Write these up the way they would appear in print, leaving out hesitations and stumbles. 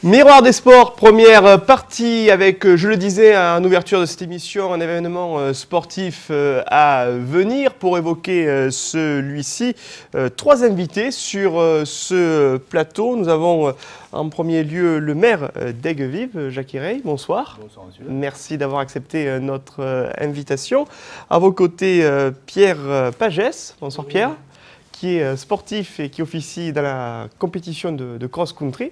Miroir des sports, première partie avec, je le disais en ouverture de cette émission, un événement sportif à venir pour évoquer celui-ci. Trois invités sur ce plateau. Nous avons en premier lieu le maire d'Aigues-Vives, Jacques Héreil. Bonsoir. Bonsoir monsieur. Merci d'avoir accepté notre invitation. À vos côtés, Pierre Pagès. Bonsoir Pierre. Qui est sportif et qui officie dans la compétition de cross-country.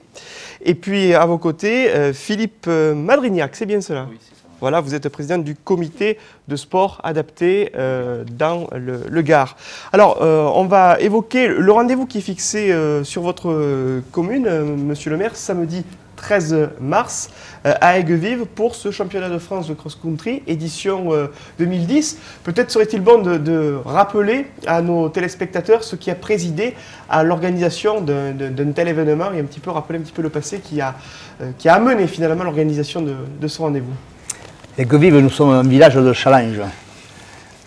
Et puis à vos côtés, Philippe Madrignac, c'est bien cela? Oui, c'est ça. Voilà, vous êtes président du comité de sport adapté dans le Gard. Alors, on va évoquer le rendez-vous qui est fixé sur votre commune, monsieur le maire, samedi 13 mars à Aigues-Vives pour ce championnat de France de cross-country, édition 2010. Peut-être serait-il bon de rappeler à nos téléspectateurs ce qui a présidé à l'organisation d'un tel événement et un petit peu rappeler un petit peu le passé qui a amené finalement l'organisation de ce rendez-vous. Aigues-Vives, nous sommes un village de challenge.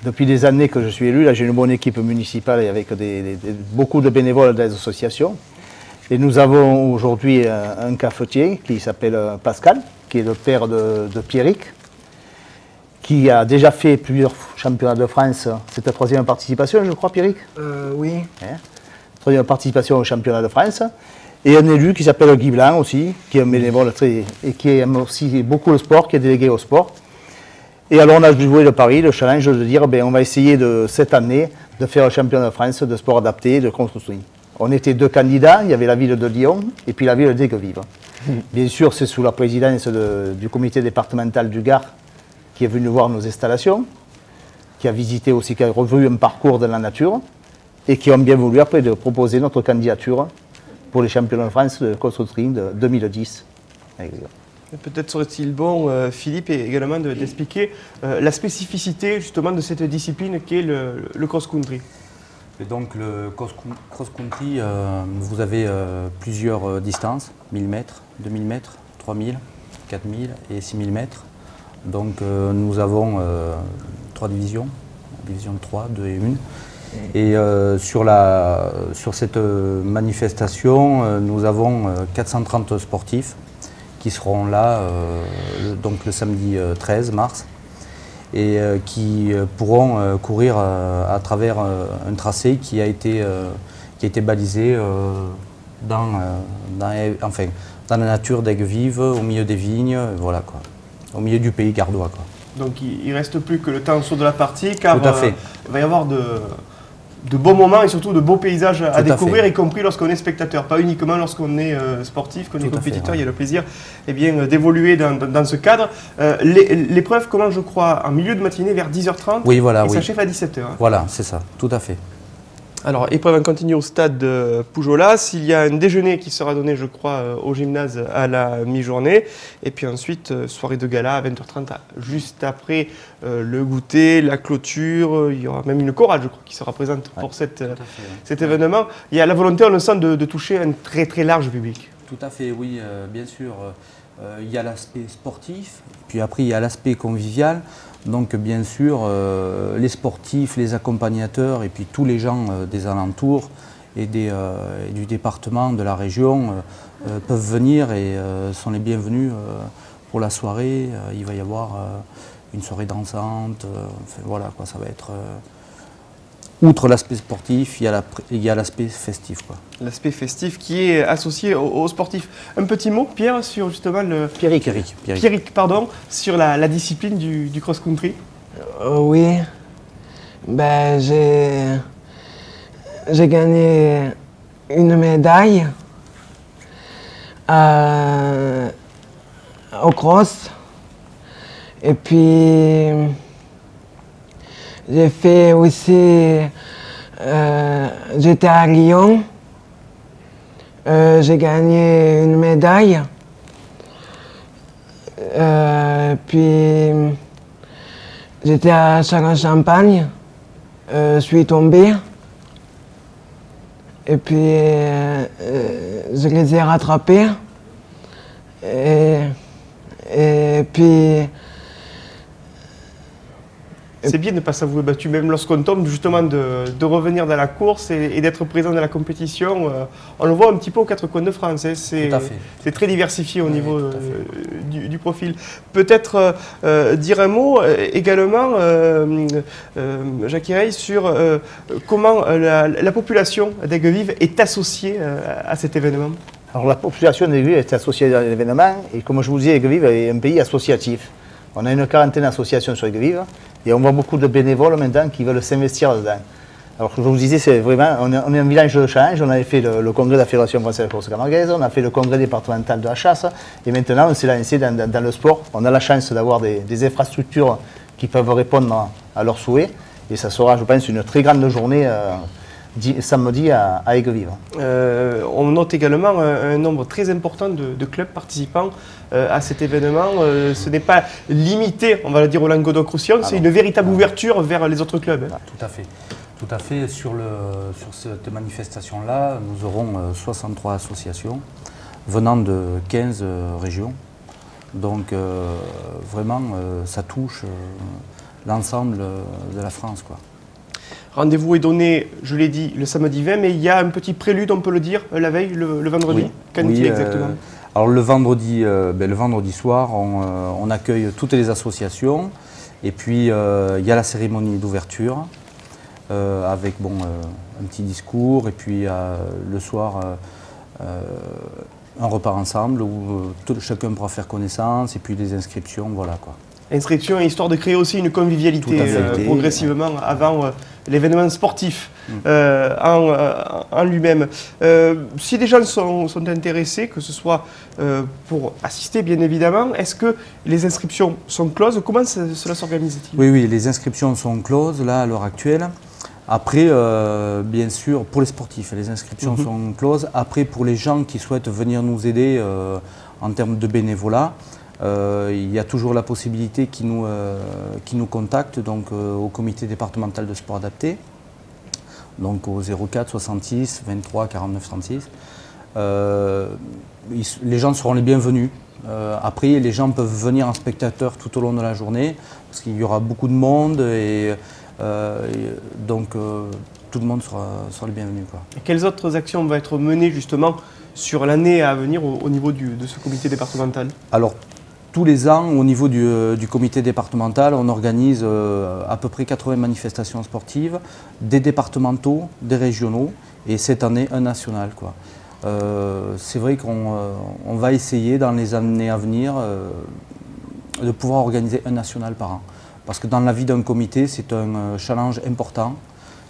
Depuis des années que je suis élu, là j'ai une bonne équipe municipale et avec beaucoup de bénévoles des associations. Et nous avons aujourd'hui un cafetier qui s'appelle Pascal, qui est le père de Pierrick, qui a déjà fait plusieurs championnats de France. C'est ta troisième participation, je crois, Pierrick? Oui. Troisième participation au championnat de France. Et un élu qui s'appelle Guy Blanc aussi, qui est un bénévole et qui aime aussi beaucoup le sport, qui est délégué au sport. Et alors on a joué le pari, le challenge de dire on va essayer cette année de faire le championnat de France de sport adapté de cross-country. On était deux candidats, il y avait la ville de Lyon et puis la ville d'Aigues-Vives. Bien sûr, c'est sous la présidence du comité départemental du Gard qui est venu voir nos installations, qui a visité aussi, qui a revu un parcours de la nature et qui ont bien voulu après de proposer notre candidature pour les championnats de France de cross-country de 2010. Peut-être serait-il bon, Philippe, également d'expliquer la spécificité justement de cette discipline qu'est le cross-country. Et donc le cross-country, vous avez plusieurs distances, 1000 mètres, 2000 mètres, 3000, 4000 et 6000 mètres. Donc nous avons trois divisions, division 3, 2 et 1. Et sur cette manifestation, nous avons 430 sportifs qui seront là donc le samedi 13 mars. Et qui pourront courir à travers un tracé qui a été balisé dans la nature d'Aigues-Vives, au milieu des vignes, voilà quoi, au milieu du pays gardois quoi. Donc il ne reste plus que le temps de la partie, car Tout à fait. Il va y avoir de beaux moments et surtout de beaux paysages à découvrir, y compris lorsqu'on est spectateur, pas uniquement lorsqu'on est sportif, qu'on est compétiteur. Il y a le plaisir d'évoluer dans ce cadre. L'épreuve commence, je crois, en milieu de matinée vers 10h30 oui, voilà, et s'achève à 17h. Voilà, c'est ça, tout à fait. Alors, épreuve en continu au stade de Poujolas. Il y a un déjeuner qui sera donné, je crois, au gymnase à la mi-journée. Et puis ensuite, soirée de gala à 20h30, juste après le goûter, la clôture. Il y aura même une chorale, je crois, qui sera présente pour cet événement. Il y a la volonté, on le sent, de toucher un très très large public. Tout à fait, oui, bien sûr. Il y a l'aspect sportif, puis après il y a l'aspect convivial. Donc bien sûr, les sportifs, les accompagnateurs et puis tous les gens des alentours et du département, de la région peuvent venir et sont les bienvenus pour la soirée. Il va y avoir une soirée dansante, enfin, voilà quoi, ça va être... outre l'aspect sportif, il y a l'aspect festif. L'aspect festif qui est associé aux sportifs. Un petit mot, Pierre, sur justement Pierrick, pardon, sur la discipline du cross-country. Oui, ben, j'ai gagné une médaille au cross. Et puis, j'ai fait aussi, j'étais à Lyon, j'ai gagné une médaille, puis j'étais à Châlons-Champagne, je suis tombé, et puis je les ai rattrapés, et puis C'est bien de ne pas s'avouer battu, même lorsqu'on tombe, justement, de revenir dans la course et d'être présent dans la compétition. On le voit un petit peu aux quatre coins de France. Hein. C'est très diversifié au niveau du profil. Peut-être dire un mot également, Jacques Hireil, sur comment la population d'Aigues-Vives est associée à cet événement. Alors la population d'Aigues-Vives est associée à l'événement et comme je vous disais, Aigues-Vives est un pays associatif. On a une quarantaine d'associations sur Aigues-Vives et on voit beaucoup de bénévoles maintenant qui veulent s'investir dedans. Alors je vous disais, c'est vraiment, on est un village de change, on avait fait le congrès de la Fédération française de course camarguaise, on a fait le congrès départemental de la chasse et maintenant on s'est lancé dans le sport. On a la chance d'avoir des infrastructures qui peuvent répondre à leurs souhaits et ça sera, je pense, une très grande journée samedi à Aigues-Vives. On note également un nombre très important de clubs participants à cet événement. Ce n'est pas limité, on va le dire, au Languedoc-Roussillon, c'est une véritable ouverture vers les autres clubs. Hein. Tout à fait. Tout à fait. Sur cette manifestation-là, nous aurons 63 associations venant de 15 régions. Donc vraiment, ça touche l'ensemble de la France, quoi. Rendez-vous est donné, je l'ai dit, le samedi 20, mais il y a un petit prélude, on peut le dire, la veille, le vendredi. Qu'en est-il exactement? Alors le vendredi soir, on accueille toutes les associations et puis il y a la cérémonie d'ouverture avec un petit discours et puis le soir un repas ensemble où chacun pourra faire connaissance et puis des inscriptions, voilà quoi. Inscription, histoire de créer aussi une convivialité progressivement avant l'événement sportif en lui-même. Si des gens sont intéressés, que ce soit pour assister bien évidemment, est-ce que les inscriptions sont closes? Comment cela s'organise-t-il? Oui, les inscriptions sont closes là à l'heure actuelle. Après, bien sûr, pour les sportifs, les inscriptions sont closes. Après, pour les gens qui souhaitent venir nous aider en termes de bénévolat, il y a toujours la possibilité qu'ils nous contactent donc, au comité départemental de sport adapté, donc au 04 66 23 49 36. Les gens seront les bienvenus. Après, les gens peuvent venir en spectateur tout au long de la journée, parce qu'il y aura beaucoup de monde et donc tout le monde sera le bienvenu, quoi. Et quelles autres actions vont être menées justement sur l'année à venir au niveau de ce comité départemental? Alors, tous les ans, au niveau du comité départemental, on organise à peu près 80 manifestations sportives, des départementaux, des régionaux, et cette année, un national, quoi. C'est vrai qu'on va essayer dans les années à venir de pouvoir organiser un national par an. Parce que dans la vie d'un comité, c'est un challenge important,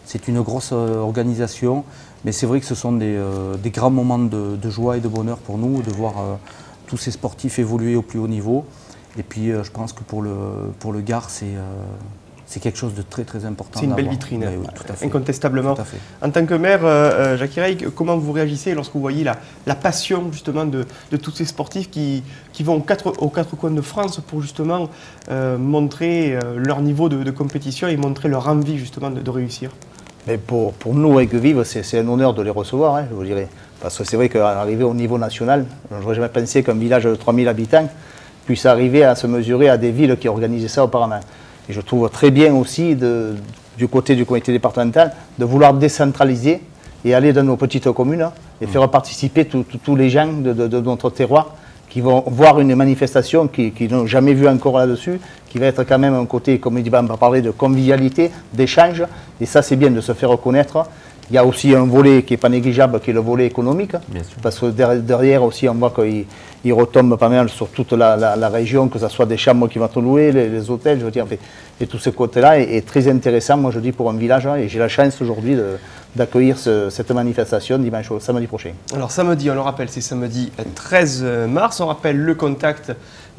c'est une grosse organisation, mais c'est vrai que ce sont des grands moments de joie et de bonheur pour nous, de voir tous ces sportifs évoluer au plus haut niveau. Et puis je pense que pour le Gard, c'est quelque chose de très très important. C'est une belle vitrine, oui, tout à fait. Incontestablement. Tout à fait. En tant que maire, Jacques Hireil, comment vous réagissez lorsque vous voyez la passion justement de tous ces sportifs qui vont aux quatre coins de France pour justement montrer leur niveau de compétition et montrer leur envie justement de réussir? Mais pour nous, Aigues-Vives, c'est un honneur de les recevoir, hein, je vous dirais. Parce que c'est vrai qu'arriver au niveau national, je n'aurais jamais pensé qu'un village de 3000 habitants puisse arriver à se mesurer à des villes qui organisaient ça auparavant. Et je trouve très bien aussi, du côté du comité départemental, de vouloir décentraliser et aller dans nos petites communes et faire participer tous les gens de notre terroir qui vont voir une manifestation qui n'ont jamais vu encore là-dessus, qui va être quand même un côté, comme on va parler de convivialité, d'échange. Et ça, c'est bien de se faire reconnaître. Il y a aussi un volet qui n'est pas négligeable, qui est le volet économique. Parce que derrière aussi, on voit qu'il retombe pas mal sur toute la région, que ce soit des chambres qui vont être louées, les hôtels, je veux dire, et tout ce côté-là est très intéressant, moi je dis, pour un village. Et j'ai la chance aujourd'hui d'accueillir cette manifestation samedi prochain. Alors samedi, on le rappelle, c'est samedi 13 mars. On rappelle le contact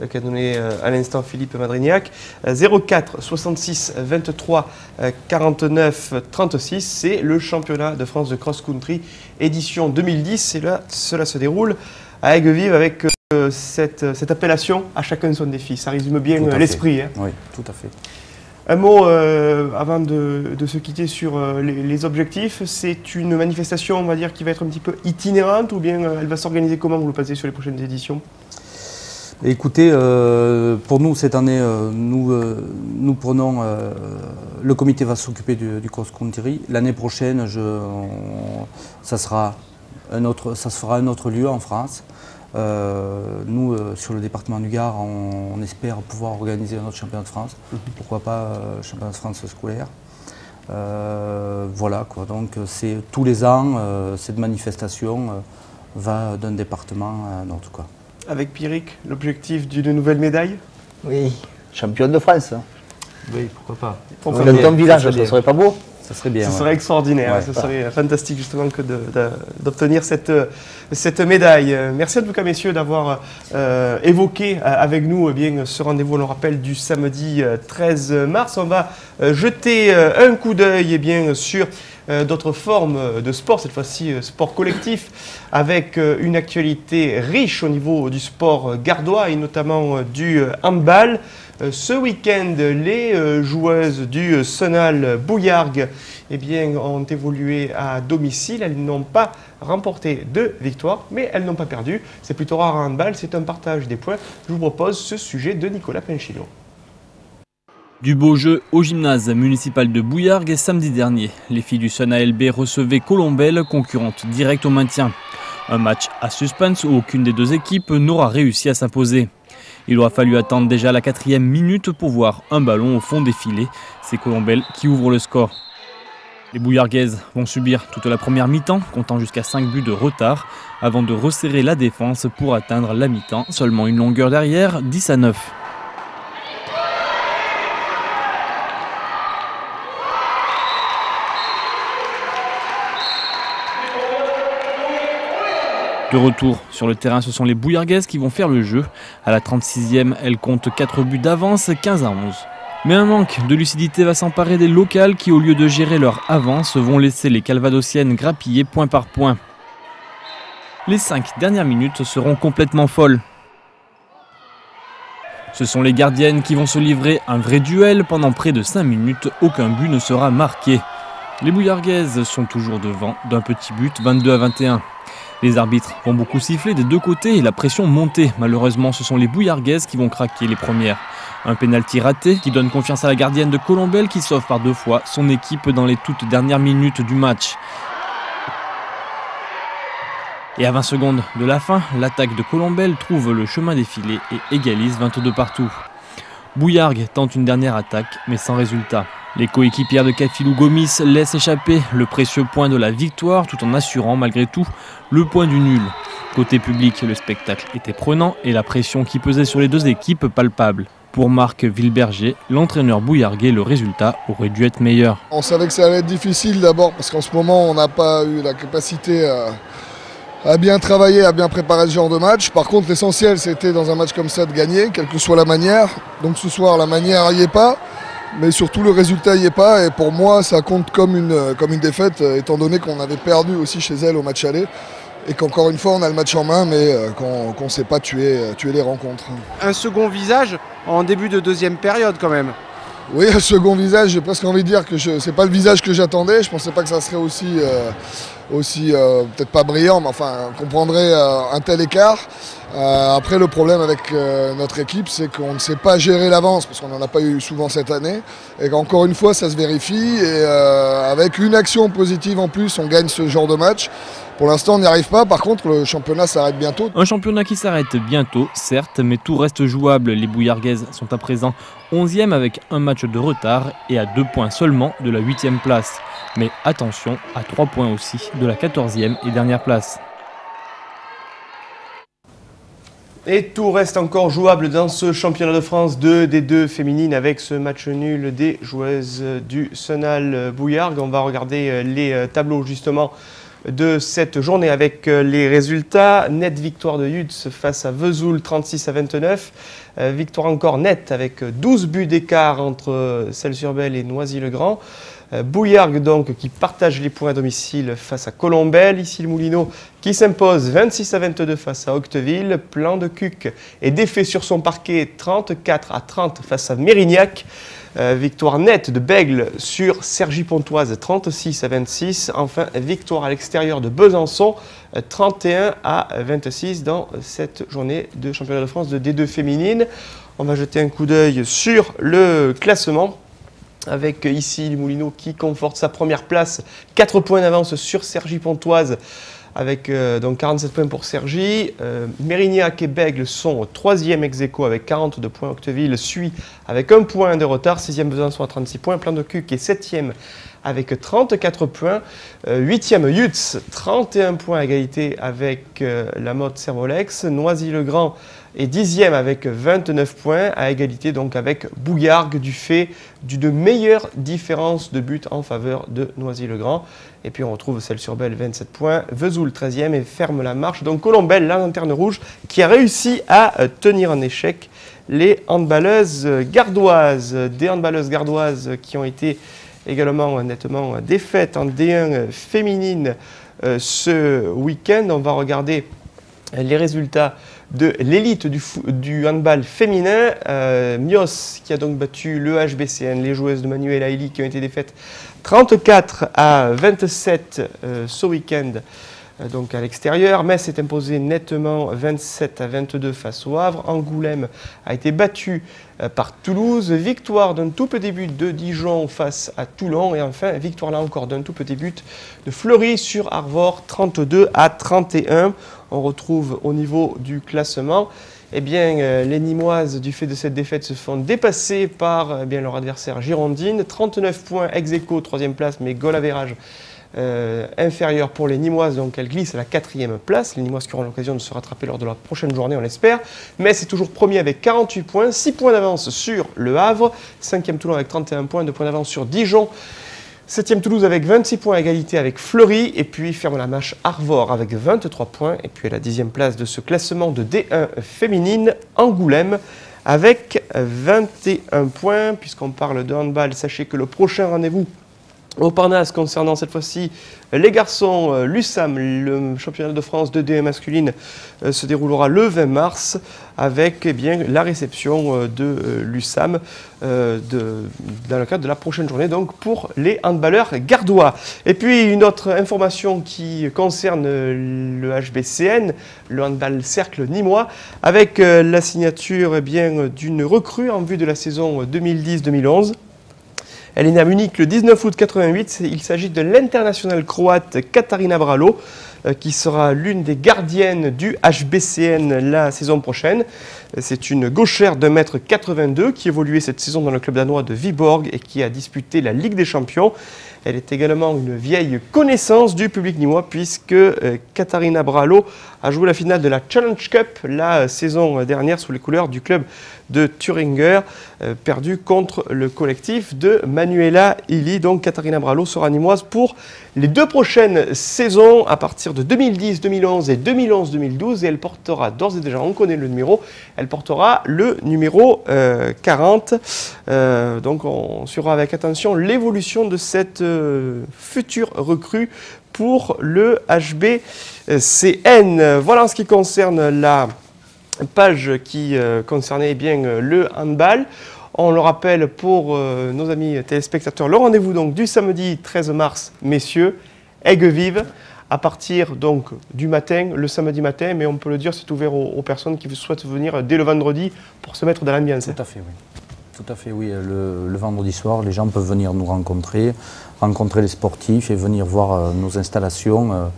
qu'a donné à l'instant Philippe Madrignac. 04 66 23 49 36, c'est le championnat de France de cross-country édition 2010. Et là, cela se déroule à Aigues-Vives avec cette appellation « À chacun son défi ». Ça résume bien l'esprit. Hein. Oui, tout à fait. Un mot avant de se quitter sur les objectifs. C'est une manifestation, on va dire, qui va être un petit peu itinérante ou bien elle va s'organiser comment, vous le pensez, sur les prochaines éditions? Écoutez, pour nous cette année, nous prenons, le comité va s'occuper du cross-country. L'année prochaine, ça se fera un autre lieu en France. Nous, sur le département du Gard, on espère pouvoir organiser un autre championnat de France. Pourquoi pas championnat de France scolaire. Voilà quoi, donc c'est tous les ans, cette manifestation va d'un département à un autre quoi. Avec Pierrick, l'objectif d'une nouvelle médaille? Oui. Championne de France. Oui, pourquoi pas. Dans ton village, ça serait pas beau? Ça serait bien. Ce serait extraordinaire, Ouais, ce serait fantastique justement que d'obtenir cette médaille. Merci en tout cas messieurs d'avoir évoqué avec nous ce rendez-vous, on le rappelle, du samedi 13 mars. On va jeter un coup d'œil sur d'autres formes de sport, cette fois-ci sport collectif, avec une actualité riche au niveau du sport gardois et notamment du handball. Ce week-end, les joueuses du Senal Bouillargues ont évolué à domicile. Elles n'ont pas remporté de victoire, mais elles n'ont pas perdu. C'est plutôt rare en handball, c'est un partage des points. Je vous propose ce sujet de Nicolas Penchino. Du beau jeu au gymnase municipal de Bouillargues samedi dernier. Les filles du Senal LB recevaient Colombelles, concurrente directe au maintien. Un match à suspense où aucune des deux équipes n'aura réussi à s'imposer. Il aura fallu attendre déjà la 4e minute pour voir un ballon au fond des filets. C'est Colombelles qui ouvre le score. Les Bouillarguaises vont subir toute la première mi-temps, comptant jusqu'à 5 buts de retard, avant de resserrer la défense pour atteindre la mi-temps. Seulement une longueur derrière, 10-9. De retour sur le terrain, ce sont les Bouillarguaises qui vont faire le jeu. À la 36e, elles comptent 4 buts d'avance, 15-11. Mais un manque de lucidité va s'emparer des locales qui, au lieu de gérer leur avance, vont laisser les Calvadosiennes grappiller point par point. Les 5 dernières minutes seront complètement folles. Ce sont les gardiennes qui vont se livrer un vrai duel. Pendant près de 5 minutes, aucun but ne sera marqué. Les Bouillarguaises sont toujours devant d'un petit but, 22-21. Les arbitres vont beaucoup siffler des deux côtés et la pression monter. Malheureusement, ce sont les Bouillarguaises qui vont craquer les premières. Un pénalty raté qui donne confiance à la gardienne de Colombelles qui sauve par 2 fois son équipe dans les toutes dernières minutes du match. Et à 20 secondes de la fin, l'attaque de Colombelles trouve le chemin des filets et égalise 22 partout. Bouillargues tente une dernière attaque, mais sans résultat. Les coéquipières de Kafilou Gomis laissent échapper le précieux point de la victoire tout en assurant malgré tout le point du nul. Côté public, le spectacle était prenant et la pression qui pesait sur les deux équipes palpable. Pour Marc Vilberger, l'entraîneur bouillarguais, le résultat aurait dû être meilleur. On savait que ça allait être difficile d'abord parce qu'en ce moment on n'a pas eu la capacité à bien travailler, à bien préparer ce genre de match. Par contre l'essentiel c'était dans un match comme ça de gagner, quelle que soit la manière. Donc ce soir la manière n'y est pas. Mais surtout le résultat n'y est pas et pour moi ça compte comme une défaite étant donné qu'on avait perdu aussi chez elle au match aller et qu'encore une fois on a le match en main mais qu'on ne sait pas tuer les rencontres. Un second visage en début de deuxième période quand même. Oui, un second visage, j'ai presque envie de dire que ce n'est pas le visage que j'attendais, je ne pensais pas que ça serait aussi peut-être pas brillant, mais enfin qu'on prendrait un tel écart. Après le problème avec notre équipe, c'est qu'on ne sait pas gérer l'avance, parce qu'on n'en a pas eu souvent cette année, et qu'encore une fois ça se vérifie, et avec une action positive en plus, on gagne ce genre de match. Pour l'instant, on n'y arrive pas. Par contre, le championnat s'arrête bientôt. Un championnat qui s'arrête bientôt, certes, mais tout reste jouable. Les Bouillarguaises sont à présent 11e avec un match de retard et à 2 points seulement de la 8e place. Mais attention, à 3 points aussi de la 14e et dernière place. Et tout reste encore jouable dans ce championnat de France de D2 féminine avec ce match nul des joueuses du Senal Bouillargues. On va regarder les tableaux justement de cette journée avec les résultats. Nette victoire de Yutz face à Vesoul 36-29. Victoire encore nette avec 12 buts d'écart entre Celles-sur-Belle et Noisy-le-Grand. Bouillargues donc qui partage les points à domicile face à Colombelles. Ici le Moulineau qui s'impose 26-22 face à Octeville. Plan de Cuc est défait sur son parquet 34-30 face à Mérignac. Victoire nette de Bègle sur Cergy-Pontoise 36-26. Enfin, victoire à l'extérieur de Besançon 31-26 dans cette journée de championnat de France de D2 féminine. On va jeter un coup d'œil sur le classement avec ici les Moulineaux qui conforte sa première place, 4 points d'avance sur Cergy-Pontoise avec donc 47 points pour Cergy. Mérignac et Bègles sont 3e ex-aequo avec 42 points. Octeville suit avec 1 point de retard. 6e Besançon à 36 points. Plan-de-Cuc est 7e avec 34 points. 8e Yutz, 31 points à égalité avec la Motte Servolex. Noisy-le-Grand est 10e avec 29 points, à égalité donc avec Bouillargues du fait d'une meilleure différence de but en faveur de Noisy-le-Grand. Et puis on retrouve Celles-sur-Belle 27 points, Vesoul 13e et ferme la marche. Donc Colombelle, la lanterne rouge, qui a réussi à tenir en échec les handballeuses gardoises. Des handballeuses gardoises qui ont été également nettement défaites en D1 féminine ce week-end. On va regarder les résultats de l'élite du handball féminin. Mios qui a donc battu le HBCN, les joueuses de Manuela Elie qui ont été défaites 34-27 ce week-end. Donc à l'extérieur, Metz s'est imposé nettement 27-22 face au Havre. Angoulême a été battu par Toulouse. Victoire d'un tout petit but de Dijon face à Toulon. Et enfin, victoire là encore d'un tout petit but de Fleury sur Arvor, 32-31. On retrouve au niveau du classement, eh bien, les Nîmoises, du fait de cette défaite, se font dépasser par leur adversaire girondine. 39 points ex-aequo, 3e place, mais goal average inférieur pour les Nîmoises, donc elles glissent à la 4e place. Les Nîmoises qui auront l'occasion de se rattraper lors de la prochaine journée, on l'espère. Mais c'est toujours premier avec 48 points, 6 points d'avance sur le Havre, 5e Toulon avec 31 points, 2 points d'avance sur Dijon. 7e Toulouse avec 26 points à égalité avec Fleury. Et puis ferme la marche Arvor avec 23 points. Et puis à la 10e place de ce classement de D1 féminine, Angoulême avec 21 points. Puisqu'on parle de handball, sachez que le prochain rendez-vous au Parnasse concernant cette fois-ci les garçons, l'USAM, le championnat de France de D1 masculine, se déroulera le 20 mars avec la réception de l'USAM dans le cadre de la prochaine journée donc pour les handballeurs gardois. Et puis une autre information qui concerne le HBCN, le handball cercle nîmois, avec la signature d'une recrue en vue de la saison 2010-2011. Elle est née à Munich le 19 août 88. Il s'agit de l'internationale croate Katarina Bralo, qui sera l'une des gardiennes du HBCN la saison prochaine. C'est une gauchère de 1m82 qui évoluait cette saison dans le club danois de Viborg et qui a disputé la Ligue des Champions. Elle est également une vieille connaissance du public nîmois puisque Katarina Bralo a joué la finale de la Challenge Cup la saison dernière sous les couleurs du club de Thüringer, perdu contre le collectif de Manuela Elie. Donc Katarina Bralo sera nîmoise pour les 2 prochaines saisons à partir de 2010-2011 et 2011-2012 et elle portera d'ores et déjà, on connaît le numéro, elle portera le numéro 40. Donc on suivra avec attention l'évolution de cette future recrue pour le HBCN. Voilà en ce qui concerne la page qui concernait le handball. On le rappelle pour nos amis téléspectateurs, le rendez-vous donc du samedi 13 mars, messieurs, Aigues-Vives, à partir donc du matin, le samedi matin, mais on peut le dire, c'est ouvert aux personnes qui souhaitent venir dès le vendredi pour se mettre dans l'ambiance. Tout à fait, oui. Tout à fait, oui. Le vendredi soir, les gens peuvent venir nous rencontrer les sportifs et venir voir nos installations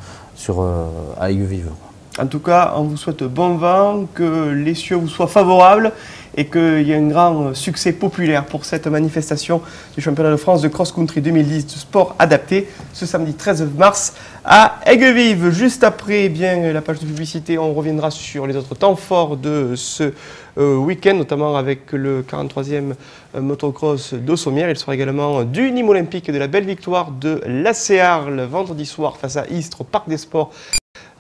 à Aigues-Vives. En tout cas, on vous souhaite bon vent, que les cieux vous soient favorables et qu'il y ait un grand succès populaire pour cette manifestation du championnat de France de cross-country 2010 de sport adapté ce samedi 13 mars à Aigues-Vives. Juste après la page de publicité, on reviendra sur les autres temps forts de ce week-end, notamment avec le 43e motocross de Sommières. Il sera également du Nîmes Olympique et de la belle victoire de l'AC Arles vendredi soir face à Istres au Parc des Sports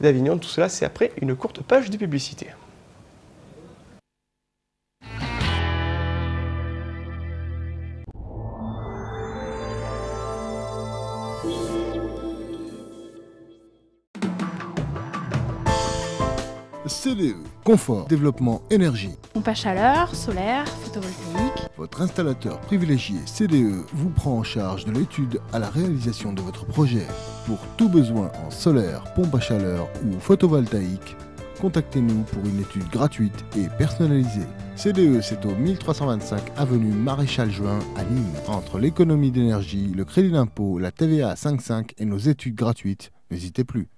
d'Avignon. Tout cela, c'est après une courte page de publicité. CDE, confort, développement, énergie. Pompe à chaleur, solaire, photovoltaïque. Votre installateur privilégié CDE vous prend en charge de l'étude à la réalisation de votre projet. Pour tout besoin en solaire, pompe à chaleur ou photovoltaïque, contactez-nous pour une étude gratuite et personnalisée. CDE, c'est au 1325 avenue Maréchal Juin à Nîmes. Entre l'économie d'énergie, le crédit d'impôt, la TVA à 5,5 et nos études gratuites, n'hésitez plus.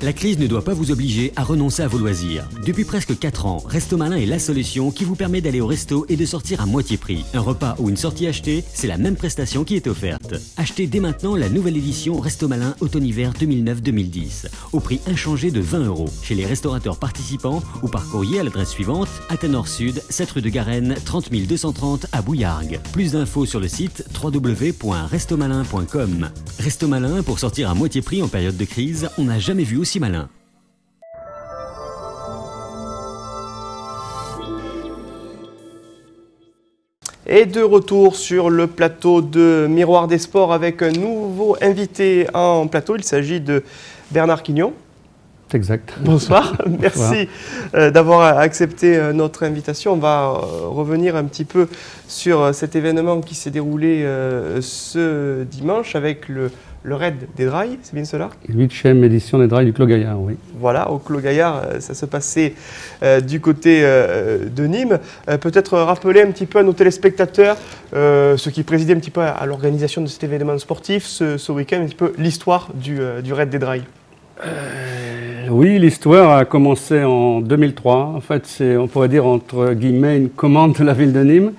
La crise ne doit pas vous obliger à renoncer à vos loisirs. Depuis presque 4 ans, Resto Malin est la solution qui vous permet d'aller au resto et de sortir à moitié prix. Un repas ou une sortie achetée, c'est la même prestation qui est offerte. Achetez dès maintenant la nouvelle édition Resto Malin Automne-Hiver 2009-2010 au prix inchangé de 20 € chez les restaurateurs participants ou par courrier à l'adresse suivante: Athénor Sud, 7 rue de Garenne, 30 230 à Bouillargues. Plus d'infos sur le site www.restomalin.com. Resto Malin, pour sortir à moitié prix en période de crise, on n'a jamais vu aussi malin. Et de retour sur le plateau de Miroir des Sports avec un nouveau invité en plateau. Il s'agit de Bernard Quignon. C'est exact. Bonsoir, merci d'avoir accepté notre invitation. On va revenir un petit peu sur cet événement qui s'est déroulé ce dimanche avec le Raid des Drailles, c'est bien cela? 8e édition des Drailles du Clos Gaillard, oui. Voilà, au Clos Gaillard, ça se passait du côté de Nîmes. Peut-être rappeler un petit peu à nos téléspectateurs, ceux qui présidaient un petit peu à l'organisation de cet événement sportif ce week-end, un petit peu l'histoire du Raid des Drailles. Oui, l'histoire a commencé en 2003. En fait, c'est, on pourrait dire, entre guillemets, une commande de la ville de Nîmes.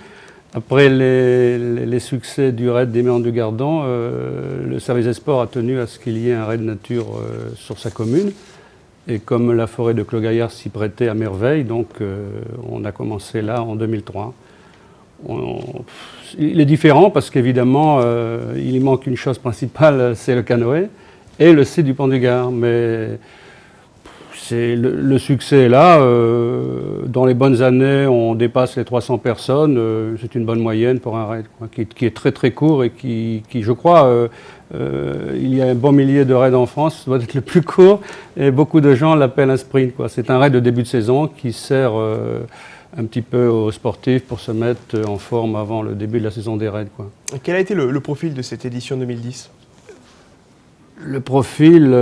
Après les succès du raid des Méandres du Gardon, le service des sports a tenu à ce qu'il y ait un raid nature sur sa commune. Et comme la forêt de Clos Gaillard s'y prêtait à merveille, donc on a commencé là en 2003. Il est différent parce qu'évidemment, il y manque une chose principale, c'est le canoë et le site du Pont du Gard. Mais le succès est là. Dans les bonnes années, on dépasse les 300 personnes. C'est une bonne moyenne pour un raid, quoi, qui est très très court et qui je crois, il y a un bon millier de raids en France, ça doit être le plus court. Et beaucoup de gens l'appellent un sprint, quoi. C'est un raid de début de saison qui sert un petit peu aux sportifs pour se mettre en forme avant le début de la saison des raids, quoi. Quel a été le profil de cette édition 2010? Le profil...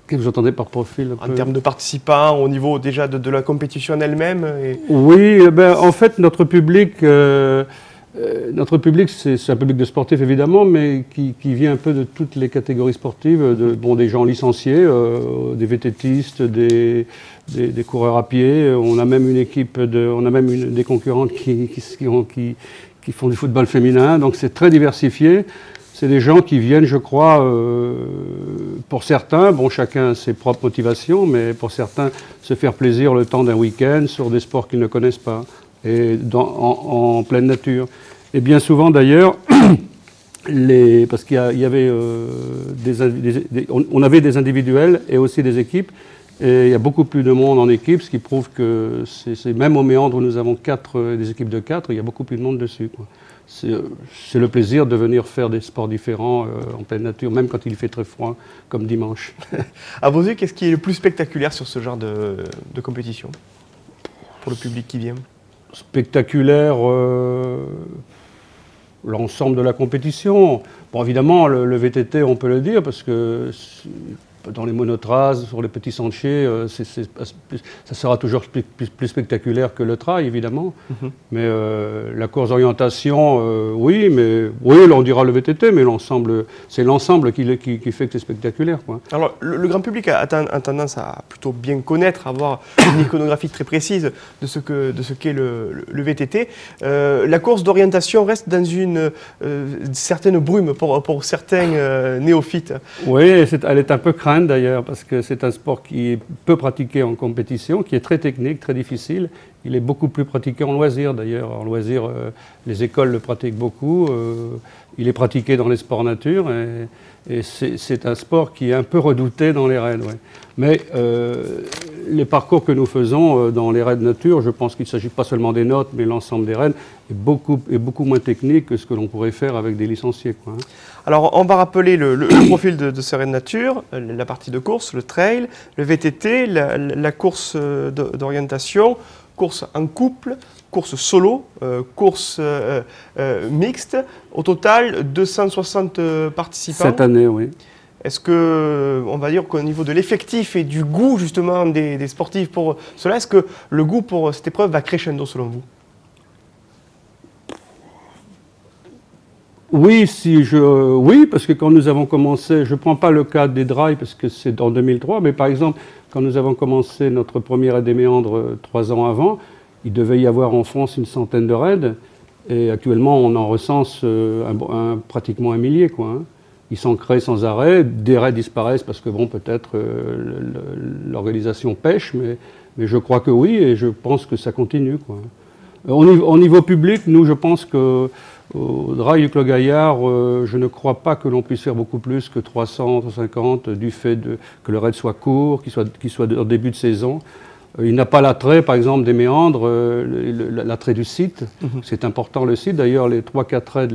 Qu'est-ce que vous entendez par profil? En termes de participants, au niveau déjà de la compétition elle-même et... Oui, en fait, notre public, c'est un public de sportifs évidemment, mais qui vient un peu de toutes les catégories sportives, des gens licenciés, des VTTistes, des coureurs à pied. On a même une équipe, des concurrentes qui font du football féminin, donc c'est très diversifié. C'est des gens qui viennent, je crois, pour certains, bon, chacun a ses propres motivations, mais pour certains, se faire plaisir le temps d'un week-end sur des sports qu'ils ne connaissent pas, et en pleine nature. Et bien souvent, d'ailleurs, parce qu'il y avait on avait des individuels et aussi des équipes, et il y a beaucoup plus de monde en équipe, ce qui prouve que c'est même au Méandre où nous avons des équipes de 4, il y a beaucoup plus de monde dessus, quoi. C'est le plaisir de venir faire des sports différents en pleine nature, même quand il fait très froid, comme dimanche. À vos yeux, qu'est-ce qui est le plus spectaculaire sur ce genre de compétition, pour le public qui vient? Spectaculaire, l'ensemble de la compétition. Bon, évidemment, le VTT, on peut le dire, parce que dans les monotraces, sur les petits sentiers, ça sera toujours plus spectaculaire que le trail, évidemment. Mm-hmm. Mais la course d'orientation, oui, là on dira le VTT, mais c'est l'ensemble qui fait que c'est spectaculaire, quoi. Alors, le grand public a tendance à plutôt bien connaître, avoir une iconographie très précise de ce qu'est le VTT. La course d'orientation reste dans une certaine brume pour certains néophytes. Oui, elle est un peu crainte d'ailleurs, parce que c'est un sport qui est peu pratiqué en compétition, qui est très technique, très difficile. Il est beaucoup plus pratiqué en loisir d'ailleurs. En loisir, les écoles le pratiquent beaucoup. Il est pratiqué dans les sports nature et c'est un sport qui est un peu redouté dans les raids. Ouais. Mais les parcours que nous faisons dans les raids nature, je pense qu'il ne s'agit pas seulement des nôtres, mais l'ensemble des raids est beaucoup moins technique que ce que l'on pourrait faire avec des licenciés, quoi, hein. Alors, on va rappeler le profil de ce raid nature, la partie de course, le trail, le VTT, la course d'orientation, course en couple, course solo, course mixte. Au total, 260 participants. Cette année, oui. Est-ce que, on va dire qu'au niveau de l'effectif et du goût justement des sportifs pour cela, est-ce que le goût pour cette épreuve va crescendo selon vous? Oui, oui, parce que quand nous avons commencé, je ne prends pas le cas des drives parce que c'est en 2003, mais par exemple, quand nous avons commencé notre premier raid des méandres 3 ans avant, il devait y avoir en France une centaine de raids, et actuellement on en recense pratiquement 1 millier, quoi, hein. Ils s'en créent sans arrêt, des raids disparaissent parce que bon, peut-être l'organisation pêche, mais je crois que oui, et je pense que ça continue, quoi. Au niveau public, nous, je pense que au Drive du Clos Gaillard, je ne crois pas que l'on puisse faire beaucoup plus que 300, 350 du fait que le raid soit court, qu'il soit en début de saison. Il n'a pas l'attrait, par exemple, des méandres, l'attrait du site. C'est important le site. D'ailleurs, les 3-4 raids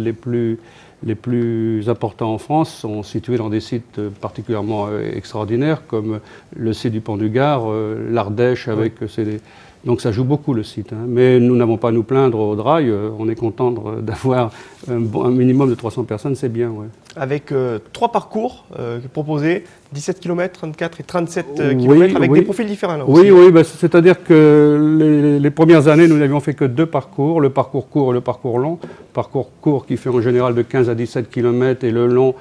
les plus importants en France sont situés dans des sites particulièrement extraordinaires, comme le site du Pont du Gard, l'Ardèche avec ses... Donc ça joue beaucoup le site, hein. Mais nous n'avons pas à nous plaindre au Drive, on est content d'avoir un minimum de 300 personnes, c'est bien. Ouais. Avec 3 parcours proposés, 17 km, 34 et 37 km, avec des profils différents. Là aussi. Oui, bah, c'est-à-dire que les premières années, nous n'avions fait que 2 parcours, le parcours court et le parcours long. Le parcours court qui fait en général de 15 à 17 km et le long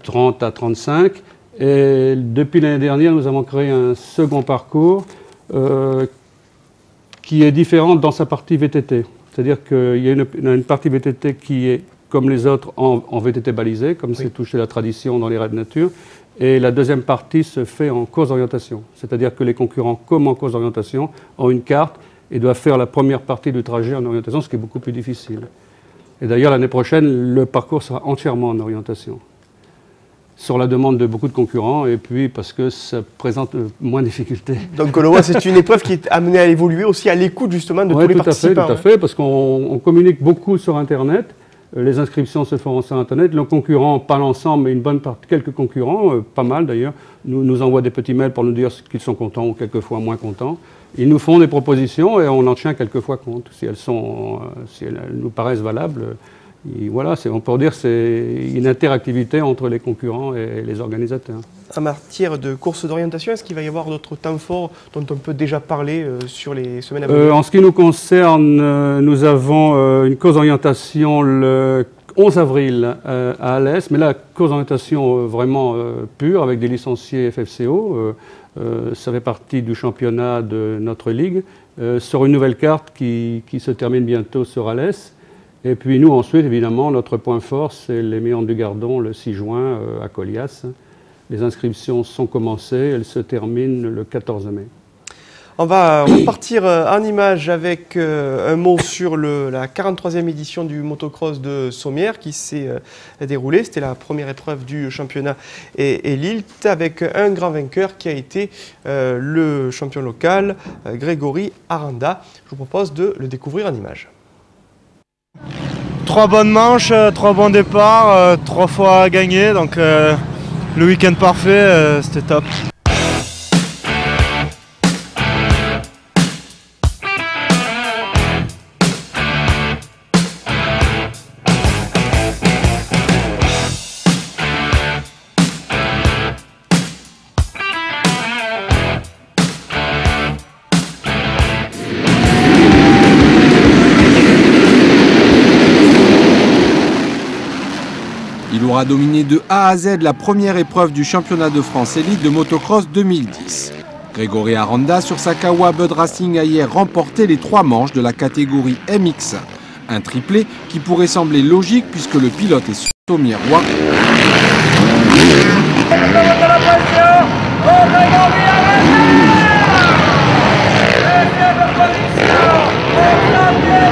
30 à 35. Et depuis l'année dernière, nous avons créé un second parcours qui est différente dans sa partie VTT. C'est-à-dire qu'il y a une partie VTT qui est, comme les autres, en VTT balisé, comme c'est touché la tradition dans les raids de nature. Et la deuxième partie se fait en course d'orientation. C'est-à-dire que les concurrents, comme en course d'orientation, ont une carte et doivent faire la première partie du trajet en orientation, ce qui est beaucoup plus difficile. Et d'ailleurs, l'année prochaine, le parcours sera entièrement en orientation, sur la demande de beaucoup de concurrents, et puis parce que ça présente moins de difficultés. Donc c'est une épreuve qui est amenée à évoluer aussi à l'écoute justement de tous les participants. Tout à fait, parce qu'on communique beaucoup sur Internet, les inscriptions se font sur Internet, les concurrents, pas l'ensemble, mais une bonne partie, quelques concurrents, pas mal d'ailleurs, nous envoient des petits mails pour nous dire qu'ils sont contents ou quelquefois moins contents. Ils nous font des propositions et on en tient quelquefois compte, si elles nous paraissent valables. Et voilà, on peut dire que c'est une interactivité entre les concurrents et les organisateurs. En matière de course d'orientation, est-ce qu'il va y avoir d'autres temps forts dont on peut déjà parler sur les semaines à venir? En ce qui nous concerne, nous avons une course d'orientation le 11 avril à Alès, mais là, course d'orientation vraiment pure, avec des licenciés FFCO. Ça fait partie du championnat de notre ligue, sur une nouvelle carte qui se termine bientôt sur Alès. Et puis nous, ensuite, évidemment, notre point fort, c'est les méandres du Gardon le 6 juin à Colias. Les inscriptions sont commencées, elles se terminent le 14 mai. On va repartir en image avec un mot sur la 43e édition du motocross de Sommières qui s'est déroulée. C'était la première épreuve du championnat et l'ILT avec un grand vainqueur qui a été le champion local, Grégory Aranda. Je vous propose de le découvrir en image. 3 bonnes manches, 3 bons départs, 3 fois gagné, donc le week-end parfait, c'était top. Il aura dominé de A à Z la première épreuve du championnat de France élite de motocross 2010. Grégory Aranda sur sa Kawa Bud Racing a hier remporté les 3 manches de la catégorie MX1. Un triplé qui pourrait sembler logique puisque le pilote est sommiérois.